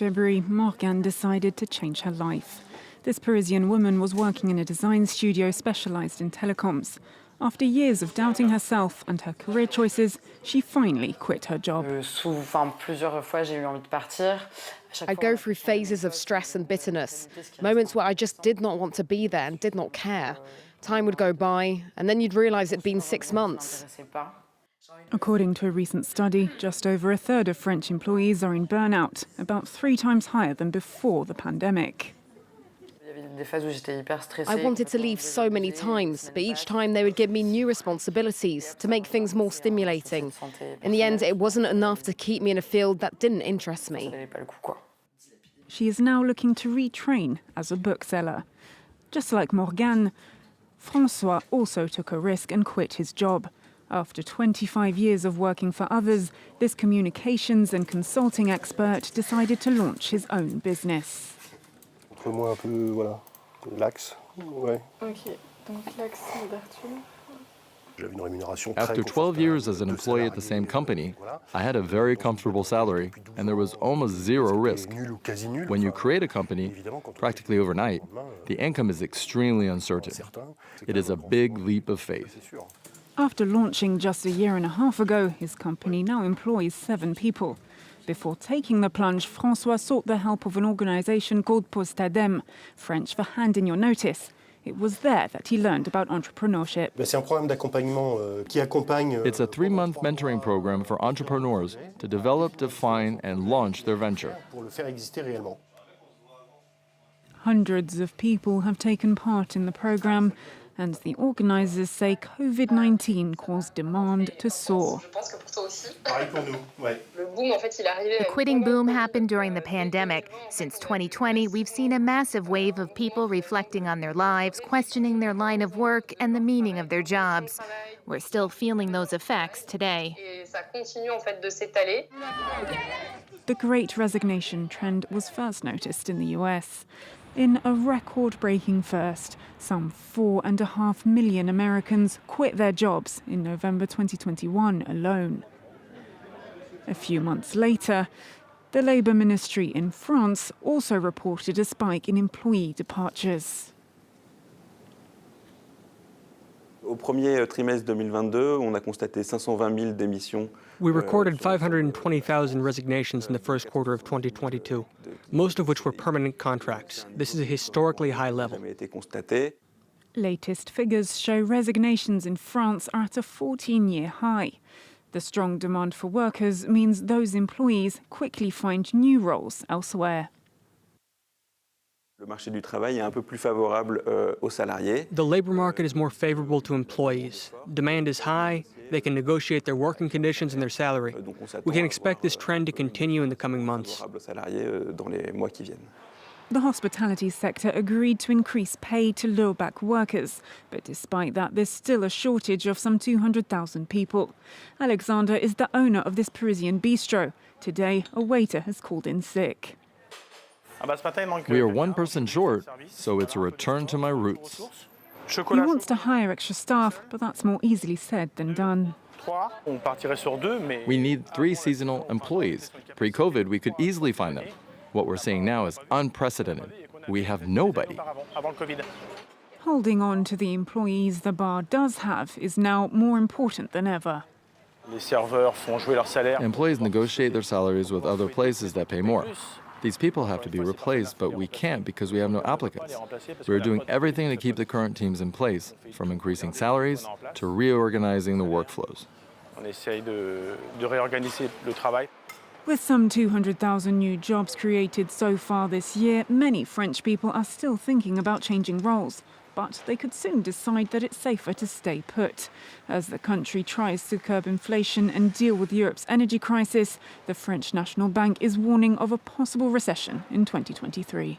February, Morgane decided to change her life. This Parisian woman was working in a design studio specialized in telecoms. After years of doubting herself and her career choices, she finally quit her job. I'd go through phases of stress and bitterness, moments where I just did not want to be there and did not care. Time would go by, and then you'd realize it'd been 6 months. According to a recent study, just over a third of French employees are in burnout, about 3 times higher than before the pandemic. I wanted to leave so many times, but each time they would give me new responsibilities to make things more stimulating. In the end, it wasn't enough to keep me in a field that didn't interest me. She is now looking to retrain as a bookseller. Just like Morgane, François also took a risk and quit his job. After 25 years of working for others, this communications and consulting expert decided to launch his own business. After 12 years as an employee at the same company, I had a very comfortable salary and there was almost zero risk. When you create a company, practically overnight, the income is extremely uncertain. It is a big leap of faith. After launching just a year and a half ago, his company now employs 7 people. Before taking the plunge, François sought the help of an organization called Post-Adem, French for hand in your notice. It was there that he learned about entrepreneurship. It's a 3-month mentoring program for entrepreneurs to develop, define, and launch their venture. Hundreds of people have taken part in the program, and the organizers say COVID-19 caused demand to soar. The quitting boom happened during the pandemic. Since 2020, we've seen a massive wave of people reflecting on their lives, questioning their line of work and the meaning of their jobs. We're still feeling those effects today. The Great Resignation trend was first noticed in the US. In a record-breaking first, some 4.5 million Americans quit their jobs in November 2021 alone. A few months later, the Labour Ministry in France also reported a spike in employee departures. Au premier trimestre 2022, on a constaté 520 000 démissions. We recorded 520,000 resignations in the first quarter of 2022, most of which were permanent contracts. This is a historically high level. Latest figures show resignations in France are at a 14-year high. The strong demand for workers means those employees quickly find new roles elsewhere. Le marché du travail est un peu plus favorable aux salariés. The labor market is more favorable to employees. Demand is high. They can negotiate their working conditions and their salary. We can expect this trend to continue in the coming months. The hospitality sector agreed to increase pay to low-back workers, but despite that, there's still a shortage of some 200,000 people. Alexander is the owner of this Parisian bistro. Today, a waiter has called in sick. We are 1 person short, so it's a return to my roots. He wants to hire extra staff, but that's more easily said than done. We need 3 seasonal employees. Pre-COVID, we could easily find them. What we're seeing now is unprecedented. We have nobody. Holding on to the employees the bar does have is now more important than ever. Employees negotiate their salaries with other places that pay more. These people have to be replaced, but we can't because we have no applicants. We're doing everything to keep the current teams in place, from increasing salaries to reorganizing the workflows. With some 200,000 new jobs created so far this year, many French people are still thinking about changing roles. But they could soon decide that it's safer to stay put. As the country tries to curb inflation and deal with Europe's energy crisis, the French National Bank is warning of a possible recession in 2023.